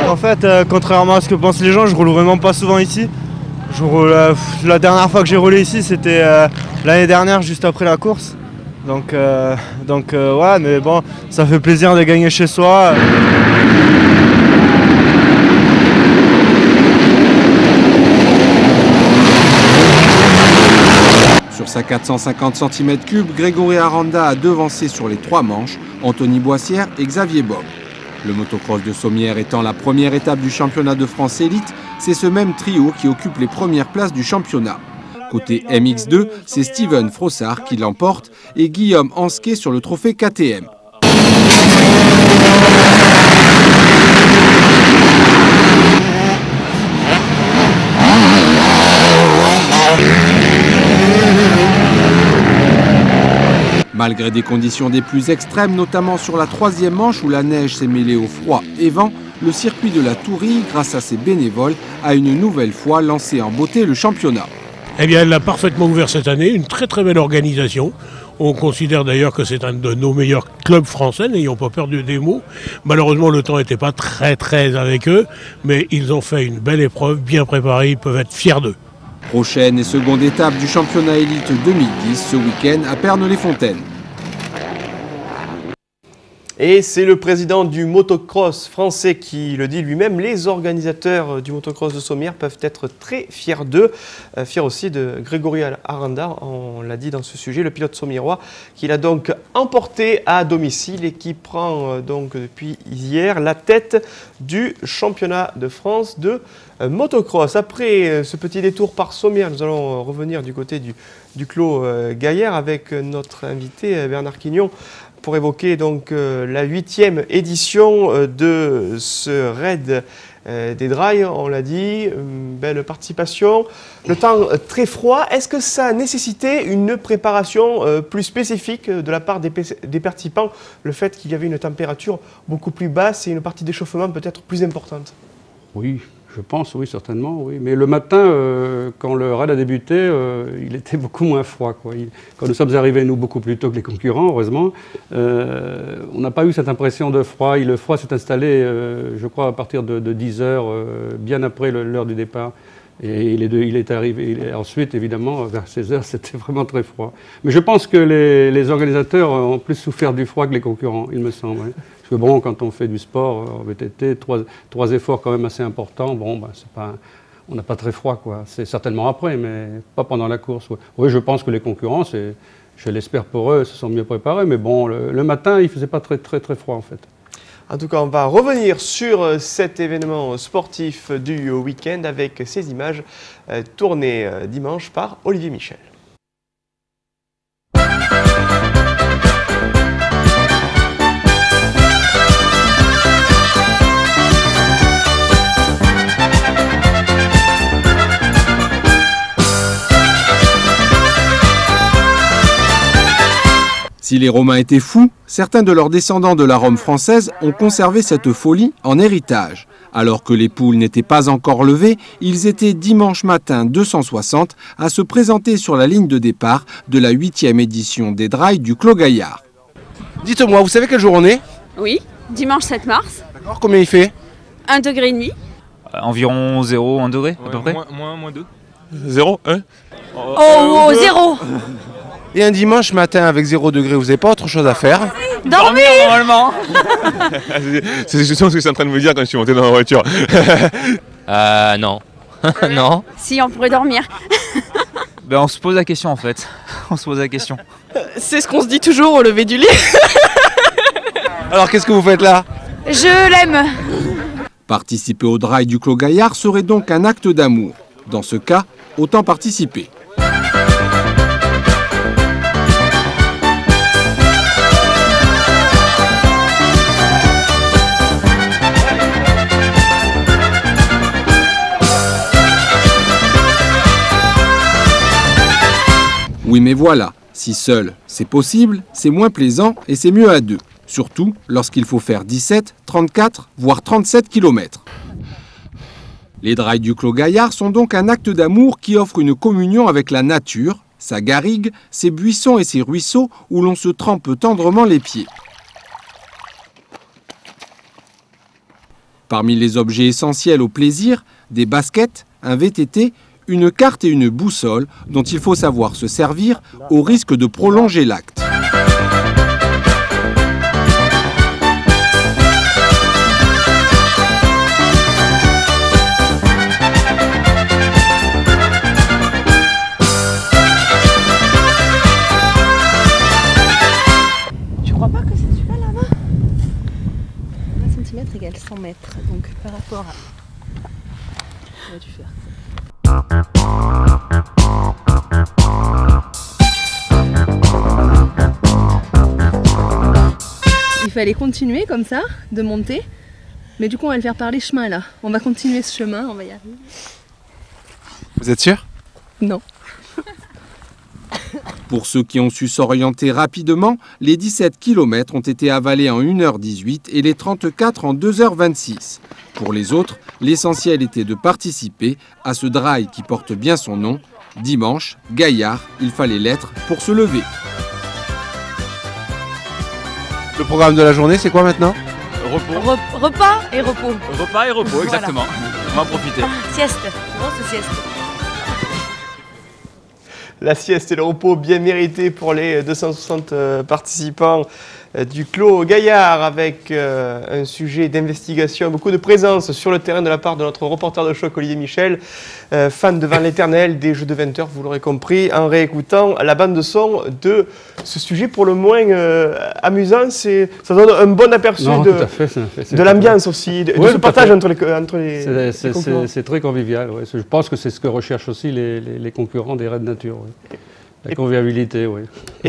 En fait, contrairement à ce que pensent les gens, je roule vraiment pas souvent ici. La dernière fois que j'ai roulé ici, c'était l'année dernière, juste après la course. Donc ouais, mais bon, ça fait plaisir de gagner chez soi. Sur sa 450 cm3, Grégory Aranda a devancé sur les 3 manches Anthony Boissière et Xavier Bob. Le motocross de Sommières étant la première étape du championnat de France élite, c'est ce même trio qui occupe les premières places du championnat. Côté MX2, c'est Steven Frossard qui l'emporte et Guillaume Ansquet sur le trophée KTM. Malgré des conditions des plus extrêmes, notamment sur la troisième manche où la neige s'est mêlée au froid et vent, le circuit de la Tourie, grâce à ses bénévoles, a une nouvelle fois lancé en beauté le championnat. Eh bien, elle l'a parfaitement ouvert cette année, une très très belle organisation. On considère d'ailleurs que c'est un de nos meilleurs clubs français, n'ayons pas peur des mots. Malheureusement, le temps n'était pas très avec eux, mais ils ont fait une belle épreuve, bien préparée, ils peuvent être fiers d'eux. Prochaine et seconde étape du championnat élite 2010 ce week-end à Pernes-les-Fontaines. Et c'est le président du motocross français qui le dit lui-même. Les organisateurs du motocross de Sommières peuvent être très fiers d'eux. Fiers aussi de Grégory Aranda, on l'a dit dans ce sujet, le pilote sommiérois, qu'il a donc emporté à domicile et qui prend donc depuis hier la tête du championnat de France de motocross. Après ce petit détour par Sommières, nous allons revenir du côté du Clos Gaillard avec notre invité Bernard Quignon, pour évoquer donc la 8e édition de ce raid des Drailles. On l'a dit, une belle participation. Le temps très froid, est-ce que ça a nécessité une préparation plus spécifique de la part des participants, le fait qu'il y avait une température beaucoup plus basse et une partie d'échauffement peut-être plus importante? Oui, je pense, oui, certainement, oui. Mais le matin, quand le raid a débuté, il était beaucoup moins froid, quoi. Quand nous sommes arrivés, nous, beaucoup plus tôt que les concurrents, heureusement, on n'a pas eu cette impression de froid. Le froid s'est installé, je crois, à partir de 10 heures, bien après l'heure du départ. Et il est arrivé. Ensuite, évidemment, vers 16 heures, c'était vraiment très froid. Mais je pense que les organisateurs ont plus souffert du froid que les concurrents, il me semble. Oui. Parce que bon, quand on fait du sport en VTT, trois efforts quand même assez importants, bon, ben, on n'a pas très froid, quoi. C'est certainement après, mais pas pendant la course. Ouais. Oui, je pense que les concurrents, je l'espère pour eux, se sont mieux préparés. Mais bon, le matin, il ne faisait pas très froid, en fait. En tout cas, on va revenir sur cet événement sportif du week-end avec ces images tournées dimanche par Olivier Michel. Si les Romains étaient fous, certains de leurs descendants de la Rome française ont conservé cette folie en héritage. Alors que les poules n'étaient pas encore levées, ils étaient dimanche matin 260 à se présenter sur la ligne de départ de la 8e édition des Drailles du Clos Gaillard. Dites-moi, vous savez quel jour on est? Oui, dimanche 7 mars. D'accord, combien il fait? 1,5 degré. Environ 0, 1 degré à peu près. Moins 2. 0, 1. Oh, 0. Et un dimanche matin avec 0 degré, vous n'avez pas autre chose à faire? Dormir normalement. C'est justement ce que je suis en train de me dire quand je suis monté dans la voiture. Non. Non. Si, on pourrait dormir. Ben, on se pose la question en fait. On se pose la question. C'est ce qu'on se dit toujours au lever du lit. Alors qu'est-ce que vous faites là? Je l'aime. Participer au Drailles du Clos Gaillard serait donc un acte d'amour. Dans ce cas, autant participer. Oui, mais voilà, si seul c'est possible, c'est moins plaisant et c'est mieux à deux. Surtout lorsqu'il faut faire 17, 34, voire 37 km. Les Drailles du Clos Gaillard sont donc un acte d'amour qui offre une communion avec la nature, sa garrigue, ses buissons et ses ruisseaux où l'on se trempe tendrement les pieds. Parmi les objets essentiels au plaisir, des baskets, un VTT, une carte et une boussole dont il faut savoir se servir au risque de prolonger l'acte. Tu crois pas que c'est celui-là là-bas? 20 cm. rapport à... Tu faire. Il fallait continuer comme ça, de monter. Mais du coup, on va le faire par les chemins là. On va continuer ce chemin, on va y arriver. Vous êtes sûr? Non. Pour ceux qui ont su s'orienter rapidement, les 17 km ont été avalés en 1h18 et les 34 en 2h26. Pour les autres, l'essentiel était de participer à ce drive qui porte bien son nom. Dimanche, gaillard, il fallait l'être pour se lever. Le programme de la journée, c'est quoi maintenant? Repos. Repas et repos. Repas et repos, Voilà. exactement. On va en profiter. Sieste. Grosse sieste. La sieste et le repos bien mérités pour les 260 participants du Clos Gaillard avec un sujet d'investigation, beaucoup de présence sur le terrain de la part de notre reporter de choc Olivier Michel, fan devant l'éternel des jeux de 20h, vous l'aurez compris, en réécoutant la bande de son de ce sujet pour le moins amusant. Ça donne un bon aperçu de l'ambiance aussi, de ce partage entre les concurrents. C'est très convivial. Ouais. Je pense que c'est ce que recherchent aussi les concurrents des raids de nature. Ouais. La convivialité, oui.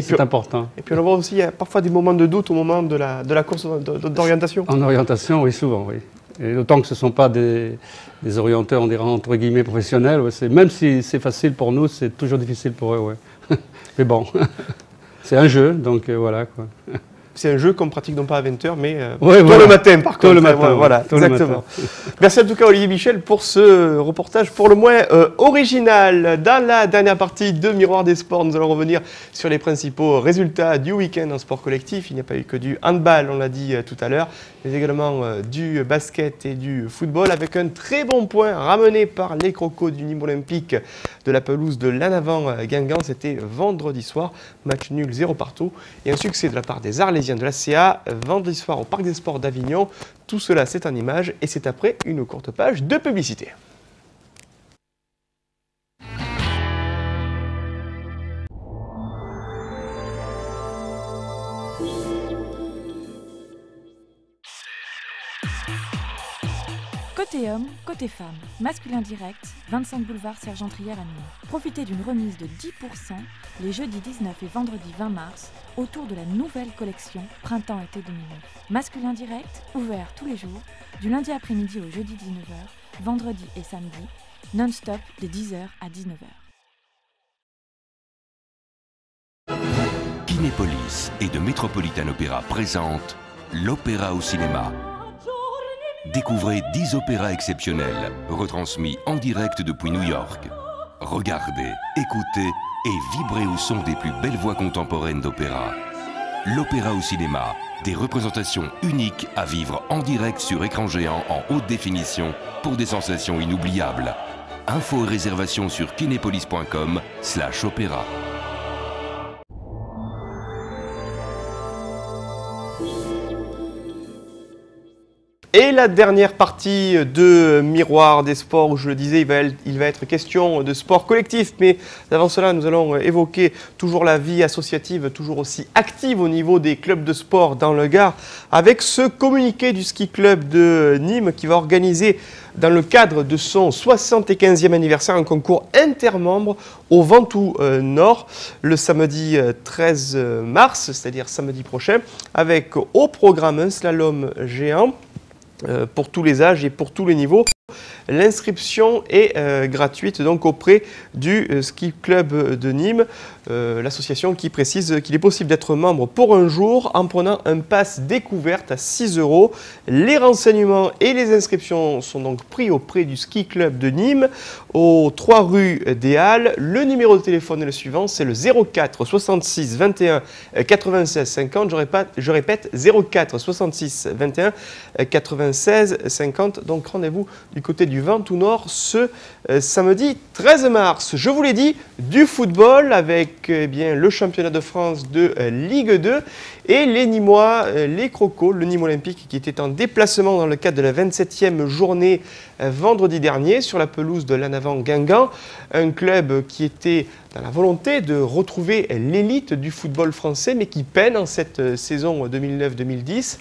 C'est important. Et puis on voit aussi, il y a parfois des moments de doute au moment de la course d'orientation. En orientation, oui, souvent, oui. Et d'autant que ce ne sont pas des orienteurs, on dirait entre guillemets, professionnels. Ouais. Même si c'est facile pour nous, c'est toujours difficile pour eux. Ouais. Mais bon, c'est un jeu, donc voilà. Quoi. C'est un jeu qu'on pratique non pas à 20h, mais ouais, tôt le matin, par contre. Le matin, voilà, exactement. Merci en tout cas Olivier Michel pour ce reportage pour le moins original. Dans la dernière partie de Miroir des Sports, nous allons revenir sur les principaux résultats du week-end en sport collectif. Il n'y a pas eu que du handball, on l'a dit tout à l'heure, mais également du basket et du football, avec un très bon point ramené par les Crocos du Nîmes Olympique de la pelouse de Lanavant-Guingamp. C'était vendredi soir, match nul 0 partout, et un succès de la part des Arlésiens de la CA vendredi soir au Parc des Sports d'Avignon. Tout cela, c'est en images et c'est après une courte page de publicité. Côté homme, côté femme, masculin direct, 25 boulevard Sergent Trier à Nîmes. Profitez d'une remise de 10% les jeudis 19 et vendredi 20 mars autour de la nouvelle collection Printemps-été 2009. Masculin direct, ouvert tous les jours, du lundi après-midi au jeudi 19h, vendredi et samedi, non-stop de 10h à 19h. Kinépolis et de Metropolitan Opera présentent l'opéra au cinéma. Découvrez 10 opéras exceptionnels, retransmis en direct depuis New York. Regardez, écoutez et vibrez au son des plus belles voix contemporaines d'opéra. L'opéra au cinéma, des représentations uniques à vivre en direct sur écran géant en haute définition pour des sensations inoubliables. Infos et réservations sur kinepolis.com/opéra. Et la dernière partie de Miroir des Sports, où je le disais, il va être question de sport collectif. Mais avant cela, nous allons évoquer toujours la vie associative, toujours aussi active au niveau des clubs de sport dans le Gard, avec ce communiqué du ski club de Nîmes qui va organiser, dans le cadre de son 75e anniversaire, un concours intermembre au Ventoux Nord, le samedi 13 mars, c'est-à-dire samedi prochain, avec au programme un slalom géant, pour tous les âges et pour tous les niveaux. L'inscription est gratuite donc auprès du ski club de Nîmes, l'association qui précise qu'il est possible d'être membre pour un jour en prenant un pass découverte à 6 €. Les renseignements et les inscriptions sont donc pris auprès du ski club de Nîmes, aux 3 rue des Halles. Le numéro de téléphone est le suivant, c'est le 04 66 21 96 50. Je répète, 04 66 21 96 50. Donc rendez-vous du côté du Ventoux Nord ce samedi 13 mars. Je vous l'ai dit, du football avec le championnat de France de Ligue 2 et les Nîmois, les Crocos, le Nîmes Olympique qui était en déplacement dans le cadre de la 27e journée vendredi dernier sur la pelouse de Lanavant-Guingamp, un club qui était dans la volonté de retrouver l'élite du football français mais qui peine en cette saison 2009-2010.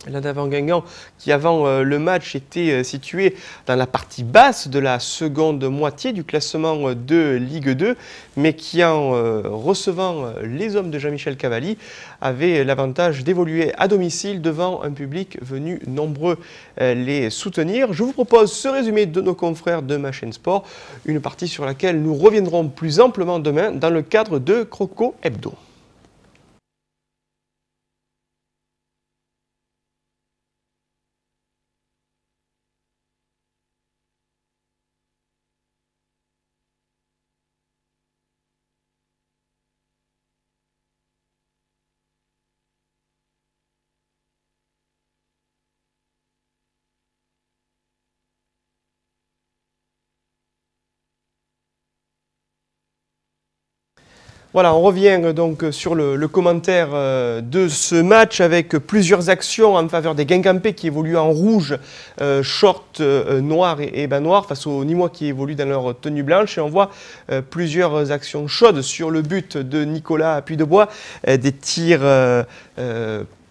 La Navan Guingamp, qui avant le match était située dans la partie basse de la seconde moitié du classement de Ligue 2, mais qui en recevant les hommes de Jean-Michel Cavalli avait l'avantage d'évoluer à domicile devant un public venu nombreux les soutenir. Je vous propose ce résumé de nos confrères de ma chaîne Sport, une partie sur laquelle nous reviendrons plus amplement demain dans le cadre de Croco Hebdo. Voilà, on revient donc sur le commentaire de ce match avec plusieurs actions en faveur des Guingampais qui évoluent en rouge, short noir et bas noir face aux Nîmois qui évoluent dans leur tenue blanche. Et on voit plusieurs actions chaudes sur le but de Nicolas Puydubois, des tirs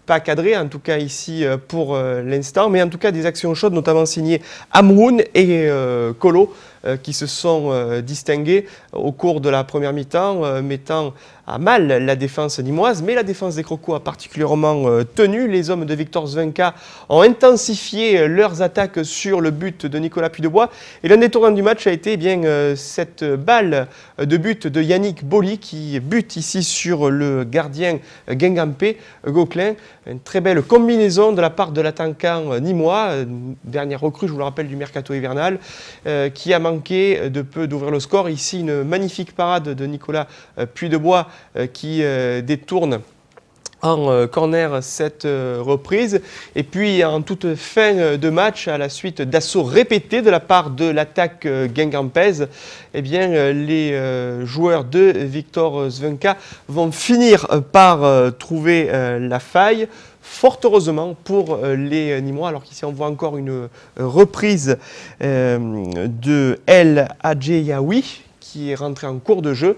pas cadrés, en tout cas ici pour l'instant, mais en tout cas des actions chaudes, notamment signées Amroun et Colo, qui se sont distingués au cours de la première mi-temps, mettant à mal la défense nîmoise, mais la défense des Crocos a particulièrement tenu. Les hommes de Victor Zvenka ont intensifié leurs attaques sur le but de Nicolas Puydubois. Et l'un des tournants du match a été cette balle de but de Yannick Boli qui bute ici sur le gardien guingampais Gauquelin. Une très belle combinaison de la part de l'attaquant nîmois, dernière recrue, je vous le rappelle, du mercato hivernal, qui a manqué de peu d'ouvrir le score. Ici, une magnifique parade de Nicolas Puydubois qui détourne en corner cette reprise. Et puis en toute fin de match, à la suite d'assauts répétés de la part de l'attaque guingampaise, eh bien, les joueurs de Victor Zvenka vont finir par trouver la faille. Fort heureusement pour les Nîmois, alors qu'ici on voit encore une reprise de El Hadjeyaoui, qui est rentré en cours de jeu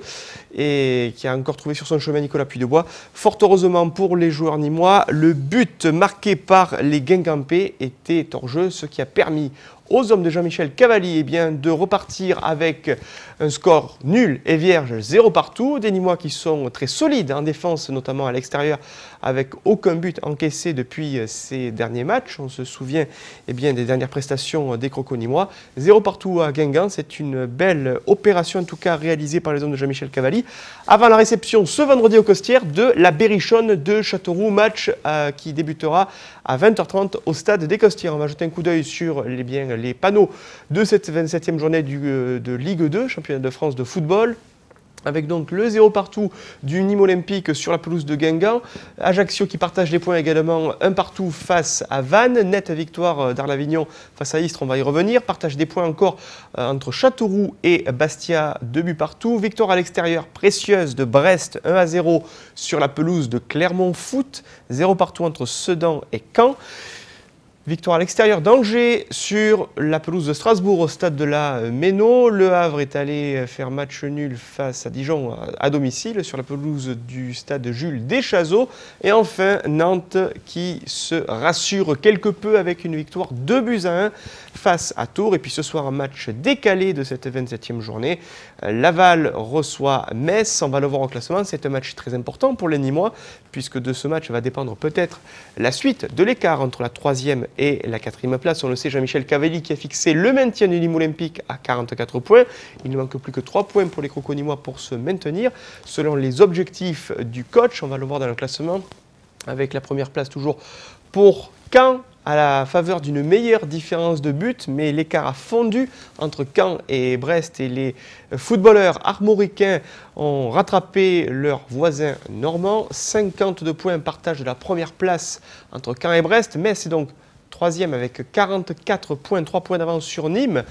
et qui a encore trouvé sur son chemin Nicolas Puydubois. Fort heureusement pour les joueurs nîmois, le but marqué par les Guingampais était hors jeu, ce qui a permis aux hommes de Jean-Michel Cavalli de repartir avec un score nul et vierge, 0 partout. Des Nîmois qui sont très solides en défense, notamment à l'extérieur, avec aucun but encaissé depuis ces derniers matchs. On se souvient des dernières prestations des Crocos nîmois. 0 partout à Guingamp, c'est une belle opération en tout cas réalisée par les hommes de Jean-Michel Cavalli. Avant la réception ce vendredi aux Costières de la Berrichonne de Châteauroux, match qui débutera à 20h30 au stade des Costières. On va jeter un coup d'œil sur les panneaux de cette 27e journée de Ligue 2, championnat de France de football, avec donc le 0 partout du Nîmes Olympique sur la pelouse de Guingamp. Ajaccio qui partage les points également, 1 partout face à Vannes. Nette victoire d'Arles-Avignon face à Istres, on va y revenir. Partage des points encore entre Châteauroux et Bastia, 2 buts partout. Victoire à l'extérieur précieuse de Brest, 1-0 sur la pelouse de Clermont Foot. 0 partout entre Sedan et Caen. Victoire à l'extérieur d'Angers sur la pelouse de Strasbourg au stade de la Méno. Le Havre est allé faire match nul face à Dijon à domicile sur la pelouse du stade Jules Deschazos. Et enfin Nantes qui se rassure quelque peu avec une victoire 2-1 face à Tours. Et puis ce soir un match décalé de cette 27e journée. Laval reçoit Metz, on va le voir au classement. C'est un match très important pour les Nîmois puisque de ce match va dépendre peut-être la suite de l'écart entre la 3e et la 4e place. On le sait, Jean-Michel Cavalli qui a fixé le maintien du Nîmes Olympique à 44 points. Il ne manque plus que 3 points pour les Crocos nîmois pour se maintenir. Selon les objectifs du coach, on va le voir dans le classement, avec la première place toujours pour Caen, à la faveur d'une meilleure différence de but, mais l'écart a fondu entre Caen et Brest et les footballeurs armoricains ont rattrapé leurs voisins normands. 52 points partage de la première place entre Caen et Brest, mais c'est donc 3e avec 44 points, 3 points d'avance sur Nîmes.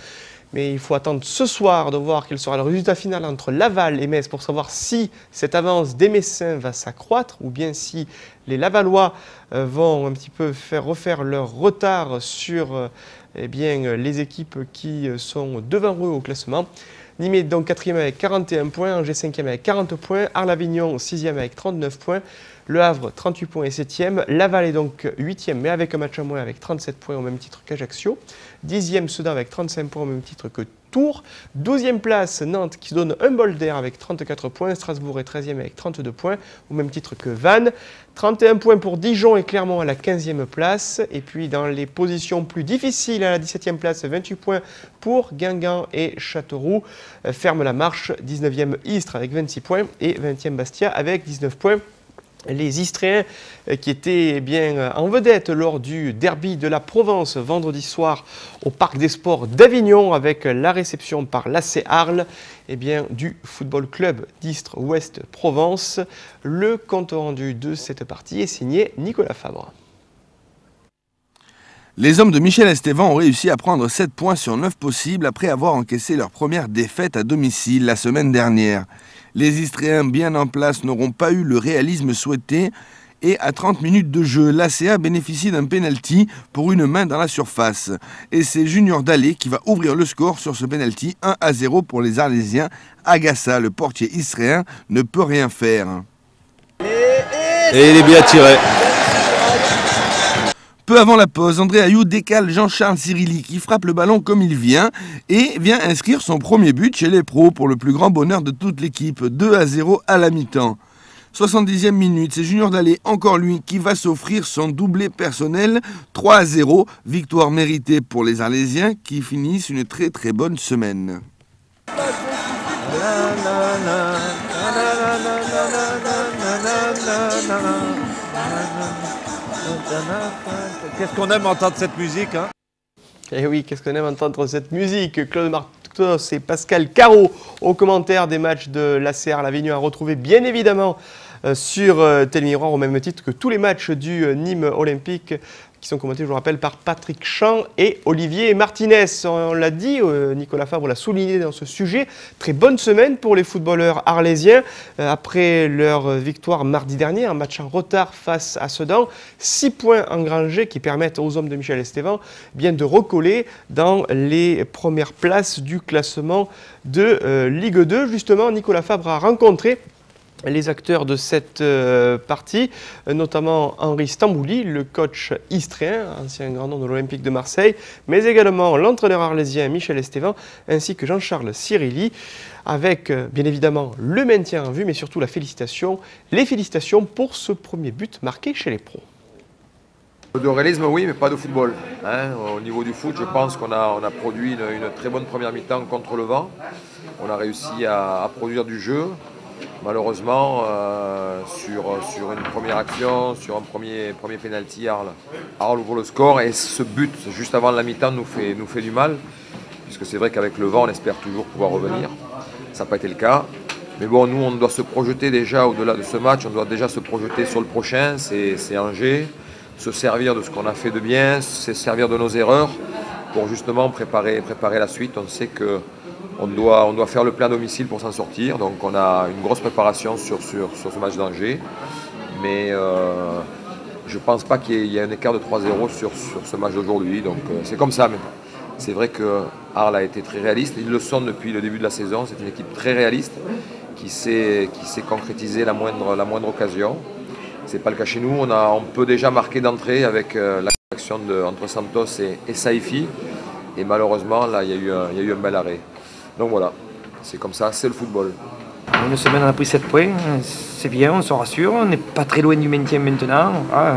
Mais il faut attendre ce soir de voir quel sera le résultat final entre Laval et Metz pour savoir si cette avance des Messins va s'accroître ou bien si les Lavallois vont un petit peu refaire leur retard sur les équipes qui sont devant eux au classement. Nîmes est donc 4e avec 41 points, Angers 5e avec 40 points, Arles-Avignon 6e avec 39 points, Le Havre 38 points et 7e, Laval est donc 8e mais avec un match en moins avec 37 points au même titre qu'Ajaccio, 10e Sedan avec 35 points au même titre que Tours, 12e place Nantes qui donne un bol d'air avec 34 points, Strasbourg est 13e avec 32 points au même titre que Vannes, 31 points pour Dijon et Clermont à la 15e place, et puis dans les positions plus difficiles à la 17e place, 28 points pour Guingamp et Châteauroux, ferme la marche, 19e Istres avec 26 points et 20e Bastia avec 19 points. Les Istréens qui étaient bien en vedette lors du derby de la Provence vendredi soir au Parc des Sports d'Avignon avec la réception par l'AC Arles du Football Club d'Istres Ouest Provence. Le compte rendu de cette partie est signé Nicolas Fabre. Les hommes de Michel Estévan ont réussi à prendre 7 points sur 9 possibles après avoir encaissé leur première défaite à domicile la semaine dernière. Les Istréens bien en place n'auront pas eu le réalisme souhaité et à 30 minutes de jeu, l'ACA bénéficie d'un penalty pour une main dans la surface. Et c'est Junior Dallet qui va ouvrir le score sur ce penalty 1-0 pour les Arlésiens. Agassa, le portier istréen, ne peut rien faire. Et il est bien tiré. Peu avant la pause, André Ayou décale Jean-Charles Cirilli qui frappe le ballon comme il vient et vient inscrire son premier but chez les pros pour le plus grand bonheur de toute l'équipe, 2-0 à la mi-temps. 70e minute, c'est Junior Dallet, encore lui, qui va s'offrir son doublé personnel, 3-0, victoire méritée pour les Arlésiens qui finissent une très très bonne semaine. Qu'est-ce qu'on aime entendre cette musique, hein? Eh oui, qu'est-ce qu'on aime entendre cette musique. Claude Martos et Pascal Caro au commentaire des matchs de l'AC Arles-Avignon à retrouver bien évidemment sur Télémiroir au même titre que tous les matchs du Nîmes Olympique qui sont commentés, je vous rappelle, par Patrick Champ et Olivier Martinez. On l'a dit, Nicolas Fabre l'a souligné dans ce sujet. Très bonne semaine pour les footballeurs arlésiens. Après leur victoire mardi dernier, un match en retard face à Sedan, 6 points engrangés qui permettent aux hommes de Michel Estévan de recoller dans les premières places du classement de Ligue 2. Justement, Nicolas Fabre a rencontré les acteurs de cette partie, notamment Henri Stambouli, le coach istréen, ancien grand nom de l'Olympique de Marseille, mais également l'entraîneur arlésien Michel Estévan, ainsi que Jean-Charles Cirilli, avec bien évidemment le maintien en vue, mais surtout les félicitations pour ce premier but marqué chez les pros. De réalisme, oui, mais pas de football. Au niveau du foot, je pense qu'on a produit une très bonne première mi-temps contre le vent. On a réussi à produire du jeu. Malheureusement, sur une première action, sur un premier penalty, Arles ouvre le score et ce but juste avant la mi-temps nous fait du mal, puisque c'est vrai qu'avec le vent on espère toujours pouvoir revenir. Ça n'a pas été le cas. Mais bon, nous on doit se projeter déjà au-delà de ce match, on doit déjà se projeter sur le prochain, c'est Angers, se servir de ce qu'on a fait de bien, se servir de nos erreurs pour justement préparer la suite. On sait que on doit faire le plein domicile pour s'en sortir, donc on a une grosse préparation sur ce match d'Angers, mais je ne pense pas qu'il y ait un écart de 3-0 sur ce match d'aujourd'hui, donc c'est comme ça maintenant. C'est vrai que Arles a été très réaliste, ils le sont depuis le début de la saison, c'est une équipe très réaliste qui sait concrétiser la moindre occasion. Ce n'est pas le cas chez nous, on peut déjà marquer d'entrée avec l'action entre Santos et Saifi, et malheureusement là il y a eu un bel arrêt. Donc voilà, c'est comme ça, c'est le football. Une semaine, on a pris 7 points, c'est bien, on se rassure, on n'est pas très loin du maintien maintenant. Voilà,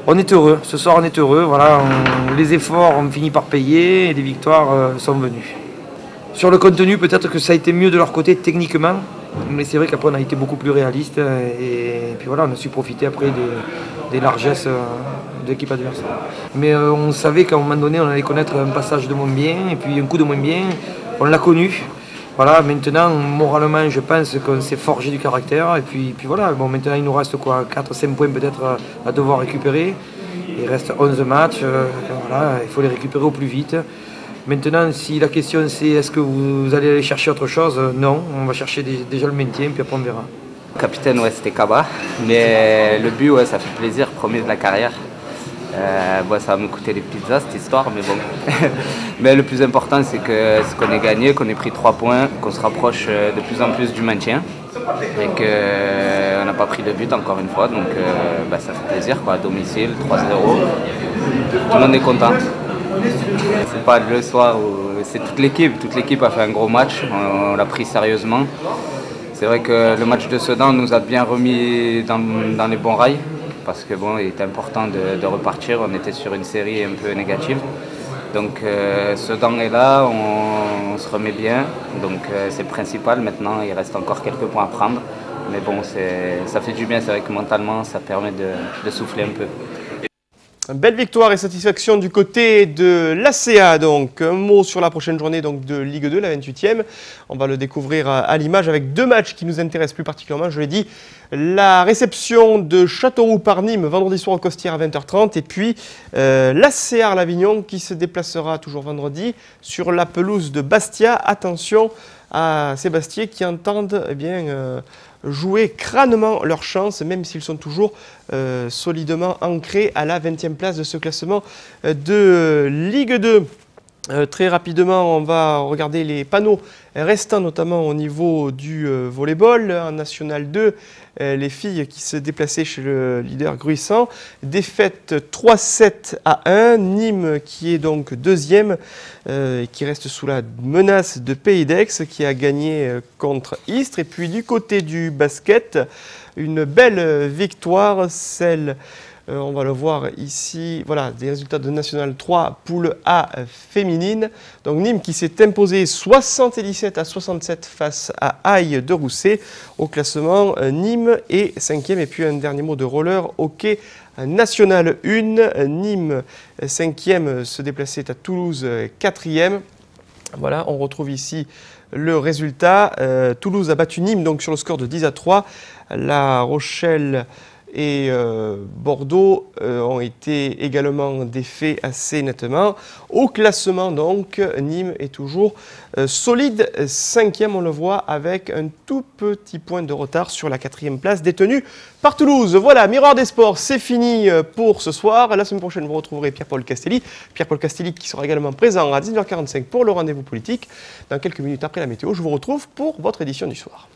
on est heureux, ce soir on est heureux, voilà, les efforts ont fini par payer et les victoires sont venues. Sur le contenu, peut-être que ça a été mieux de leur côté techniquement, mais c'est vrai qu'après on a été beaucoup plus réaliste et puis voilà, on a su profiter après des largesses de l'équipe adverse. Mais on savait qu'à un moment donné on allait connaître un passage de moins bien et puis un coup de moins bien, on l'a connu. Voilà, maintenant moralement je pense qu'on s'est forgé du caractère et puis voilà, bon, maintenant il nous reste quoi, 4-5 points peut-être à devoir récupérer. Il reste 11 matchs, voilà, il faut les récupérer au plus vite. Maintenant, si la question c'est est-ce que vous allez aller chercher autre chose, non, on va chercher déjà le maintien, puis après on verra. Capitaine, ouais, c'était Kaba, mais le but, ouais, ça fait plaisir, premier de la carrière. Ça va me coûter des pizzas cette histoire, mais bon. Mais le plus important, c'est qu'on ait gagné, qu'on ait pris 3 points, qu'on se rapproche de plus en plus du maintien et qu'on n'a pas pris de but encore une fois. Donc ça fait plaisir, quoi, à domicile, 3-0. Tout le monde est content. C'est pas le soir, c'est toute l'équipe. Toute l'équipe a fait un gros match, on l'a pris sérieusement. C'est vrai que le match de Sedan nous a bien remis dans les bons rails. Parce que il était important de repartir, on était sur une série un peu négative. Donc Sedan est là, on se remet bien, donc c'est le principal. Maintenant, il reste encore quelques points à prendre. Mais bon, ça fait du bien, c'est vrai que mentalement, ça permet de souffler un peu. Belle victoire et satisfaction du côté de l'ACA. Donc, un mot sur la prochaine journée donc, de Ligue 2, la 28e. On va le découvrir à l'image avec 2 matchs qui nous intéressent plus particulièrement. Je l'ai dit, la réception de Châteauroux par Nîmes vendredi soir au Costières à 20h30. Et puis, l'ACA Arles-Avignon qui se déplacera toujours vendredi sur la pelouse de Bastia. Attention à ces Bastiais qui entendent jouer crânement leur chance, même s'ils sont toujours solidement ancrés à la 20e place de ce classement de Ligue 2. Très rapidement, on va regarder les panneaux restants, notamment au niveau du volleyball. En National 2, les filles qui se déplaçaient chez le leader Gruissant. Défaite 3-7 à 1. Nîmes qui est donc 2e, qui reste sous la menace de Pays d'Aix, qui a gagné contre Istres. Et puis du côté du basket, une belle victoire, celle... on va le voir ici, voilà, des résultats de National 3, poule A féminine. Donc Nîmes qui s'est imposé 77-67 face à Haille de Rousset. Au classement, Nîmes est 5e. Et puis un dernier mot de roller hockey National 1. Nîmes 5e se déplaçait à Toulouse 4e. Voilà, on retrouve ici le résultat. Toulouse a battu Nîmes donc sur le score de 10-3. La Rochelle et Bordeaux ont été également défaits assez nettement. Au classement, donc, Nîmes est toujours solide 5e, on le voit, avec un tout petit point de retard sur la 4e place détenue par Toulouse. Voilà, Miroir des Sports, c'est fini pour ce soir. La semaine prochaine, vous retrouverez Pierre-Paul Castelli. Pierre-Paul Castelli qui sera également présent à 19h45 pour le rendez-vous politique. Dans quelques minutes après la météo, je vous retrouve pour votre édition du soir.